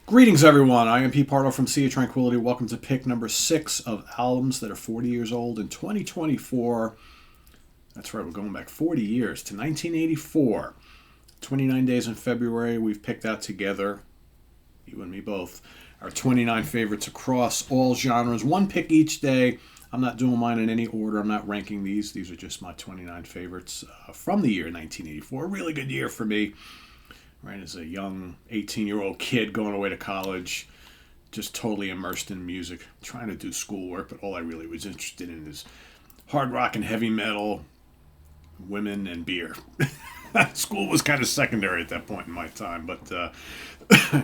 Greetings, everyone. I am Pete Pardo from Sea of Tranquility. Welcome to pick number 6 of albums that are 40 years old in 2024. That's right, we're going back 40 years to 1984. 29 days in February, we've picked out together, you and me both, our 29 favorites across all genres. One pick each day. I'm not doing mine in any order. I'm not ranking these. These are just my 29 favorites from the year 1984. A really good year for me. Right, as a young 18-year-old kid going away to college, just totally immersed in music, trying to do schoolwork, but all I really was interested in is hard rock and heavy metal, women, and beer. School was kind of secondary at that point in my time, but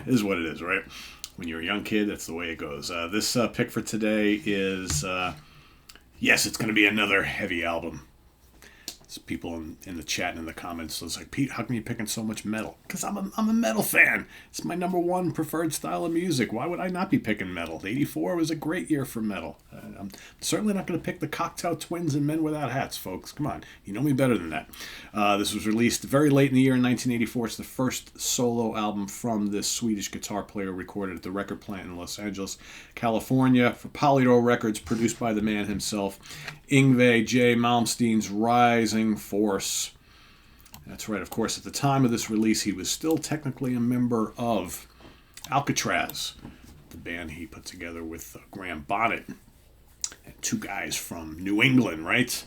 is what it is, right? When you're a young kid, that's the way it goes. This pick for today is, yes, it's going to be another heavy album. People in the chat and in the comments was like, Pete, how come you picking so much metal? Because I'm a metal fan. It's my number one preferred style of music. Why would I not be picking metal? 84 was a great year for metal. I'm certainly not going to pick the Cocktail Twins and Men Without Hats, folks. Come on, you know me better than that. This was released very late in the year in 1984. It's the first solo album from this Swedish guitar player, recorded at the record plant in Los Angeles, California, for Polydor Records, produced by the man himself, Yngwie Malmsteen's Rising Force. That's right, of course, at the time of this release, he was still technically a member of Alcatraz, the band he put together with Graham Bonnet and two guys from New England, right?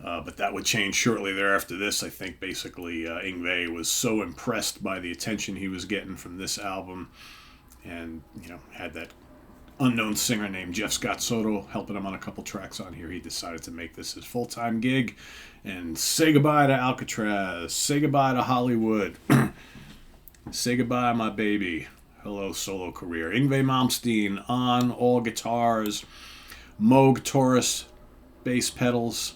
But that would change shortly thereafter. This, I think, basically, Yngwie was so impressed by the attention he was getting from this album, and had that unknown singer named Jeff Scott Soto helping him on a couple tracks on here. He decided to make this his full-time gig and say goodbye to Alcatraz, say goodbye to Hollywood, say goodbye, my baby. Hello, solo career. Yngwie Malmsteen on all guitars, Moog Taurus bass pedals.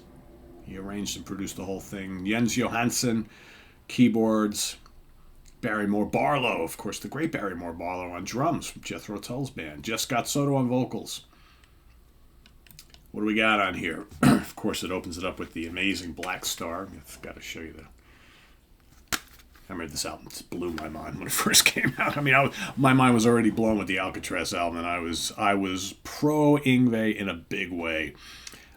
He arranged and produced the whole thing. Jens Johansson, keyboards. Barrymore Barlow, of course, the great Barrymore Barlow on drums from Jethro Tull's band. Jeff Scott Soto on vocals. What do we got on here? Of course, it opens it up with the amazing Black Star. I've got to show you I remember this album blew my mind when it first came out. I mean, my mind was already blown with the Alcatraz album, and I was pro Yngwie in a big way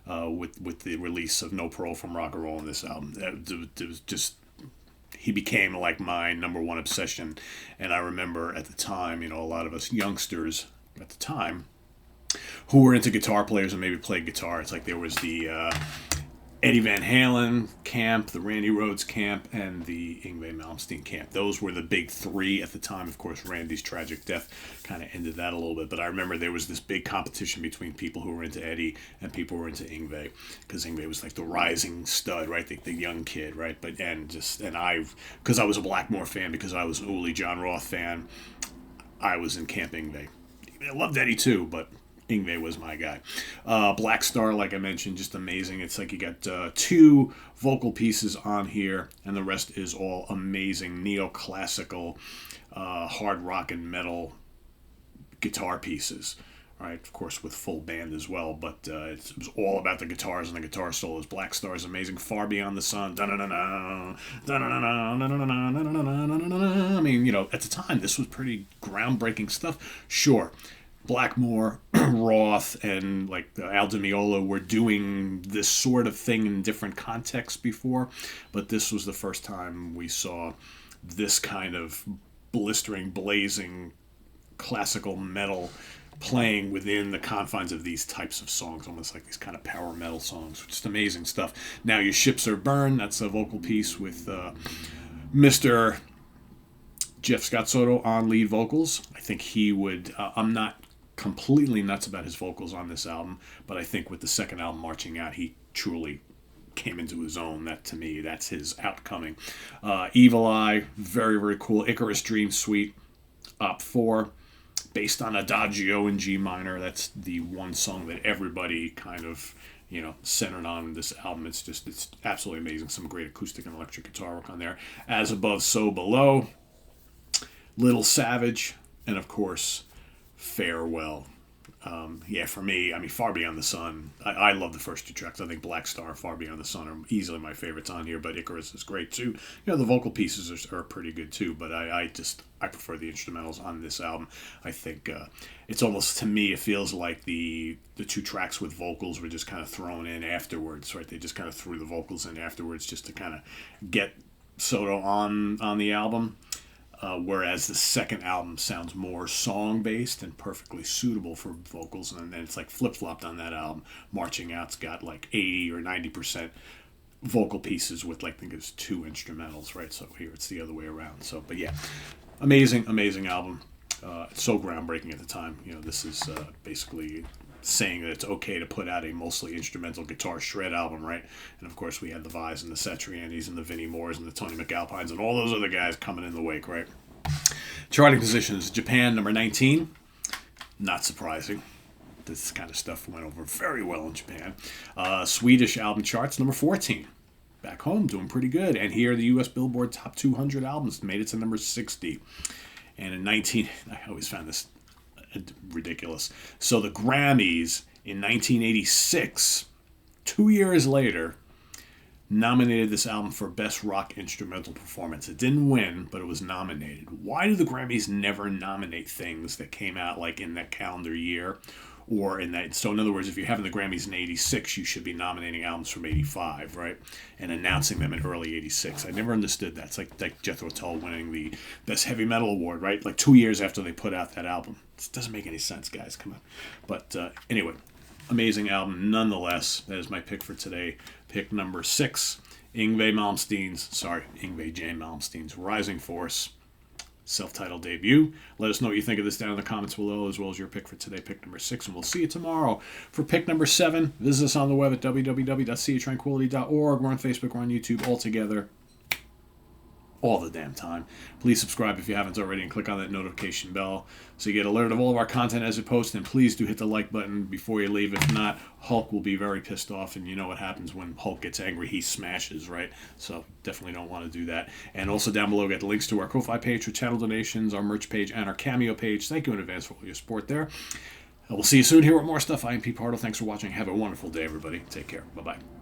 with the release of No Parole from Rock and Roll in this album. It was just, he became like my number one obsession. And I remember at the time, a lot of us youngsters at the time who were into guitar players and maybe played guitar. It's like there was the Eddie Van Halen camp, the Randy Rhoads camp, and the Yngwie Malmsteen camp. Those were the big three at the time. Of course, Randy's tragic death kind of ended that a little bit. But I remember there was this big competition between people who were into Eddie and people who were into Yngwie, because Yngwie was like the rising stud, right? The young kid, right? But because I was a Blackmore fan, because I was an Uli John Roth fan, I was in camp Yngwie. I loved Eddie too, but Yngwie was my guy. Black Star, like I mentioned, just amazing. It's like you got two vocal pieces on here, and the rest is all amazing neoclassical, hard rock and metal guitar pieces. Right, of course, with full band as well, but it was all about the guitars and the guitar solos. Black Star is amazing. Far Beyond the Sun. I mean, at the time, this was pretty groundbreaking stuff. Sure, Blackmore, Roth, and like Al Di Meola were doing this sort of thing in different contexts before, but this was the first time we saw this kind of blistering, blazing classical metal playing within the confines of these types of songs, almost like these kind of power metal songs. Just amazing stuff. Now Your Ships Are Burned, that's a vocal piece with Mr. Jeff Scott Soto on lead vocals. I think he would, I'm not completely nuts about his vocals on this album, but I think with the second album, Marching Out, he truly came into his own. That, to me, that's his outcoming. Evil Eye, very, very cool. Icarus Dream Suite, Op 4, based on Adagio in G minor. That's the one song that everybody kind of, centered on this album. It's absolutely amazing. Some great acoustic and electric guitar work on there. As Above, So Below, Little Savage, and of course, Farewell. Yeah, for me, I mean, Far Beyond the Sun. I love the first two tracks. I think Black Star, Far Beyond the Sun are easily my favorites on here, but Icarus is great too. You know, the vocal pieces are pretty good too, but I prefer the instrumentals on this album. I think it's almost, to me, it feels like the two tracks with vocals were just kind of thrown in afterwards, right? They just kind of threw the vocals in afterwards just to kind of get Soto on the album. Whereas the second album sounds more song-based and perfectly suitable for vocals, and then it's like flip-flopped on that album. Marching Out's got like 80 or 90% vocal pieces with, like, I think it's 2 instrumentals, right? So here it's the other way around. So, but yeah, amazing album. It's so groundbreaking at the time. You know, this is basically saying that it's okay to put out a mostly instrumental guitar shred album, right? And of course we had the Vais and the Satrianis and the Vinnie Moores and the Tony McAlpines and all those other guys coming in the wake, right? Charting positions: Japan, number 19. Not surprising. This kind of stuff went over very well in Japan. Swedish album charts, number 14. Back home, doing pretty good. And here, the U.S. Billboard Top 200 albums made it to number 60. And in I always found this ridiculous. So the Grammys in 1986, 2 years later, nominated this album for Best Rock Instrumental Performance. It didn't win, but it was nominated. Why do the Grammys never nominate things that came out like in that calendar year? Or in that, so in other words, if you're having the Grammys in 86, you should be nominating albums from 85, right? And announcing them in early 86. I never understood that. It's like Jethro Tull winning the Best Heavy Metal Award, right? Like 2 years after they put out that album. This doesn't make any sense, guys. Come on. But anyway, amazing album nonetheless. That is my pick for today. Pick number 6, Yngwie J. Malmsteen's Rising Force. Self-titled debut. Let us know what you think of this down in the comments below, as well as your pick for today, pick number 6, and we'll see you tomorrow for pick number 7. Visit us on the web at www.seatranquility.org. We're on Facebook, we're on YouTube, all together, all the damn time. Please subscribe if you haven't already and click on that notification bell so you get alerted of all of our content as it posts, and please do hit the like button before you leave. If not, Hulk will be very pissed off, and you know what happens when Hulk gets angry, he smashes, right? So definitely don't want to do that. And also down below, get the links to our Ko-Fi page for channel donations, our merch page, and our Cameo page. Thank you in advance for all your support there. We'll see you soon here with more stuff. I am Pete Pardo. Thanks for watching. Have a wonderful day, everybody. Take care. Bye-bye.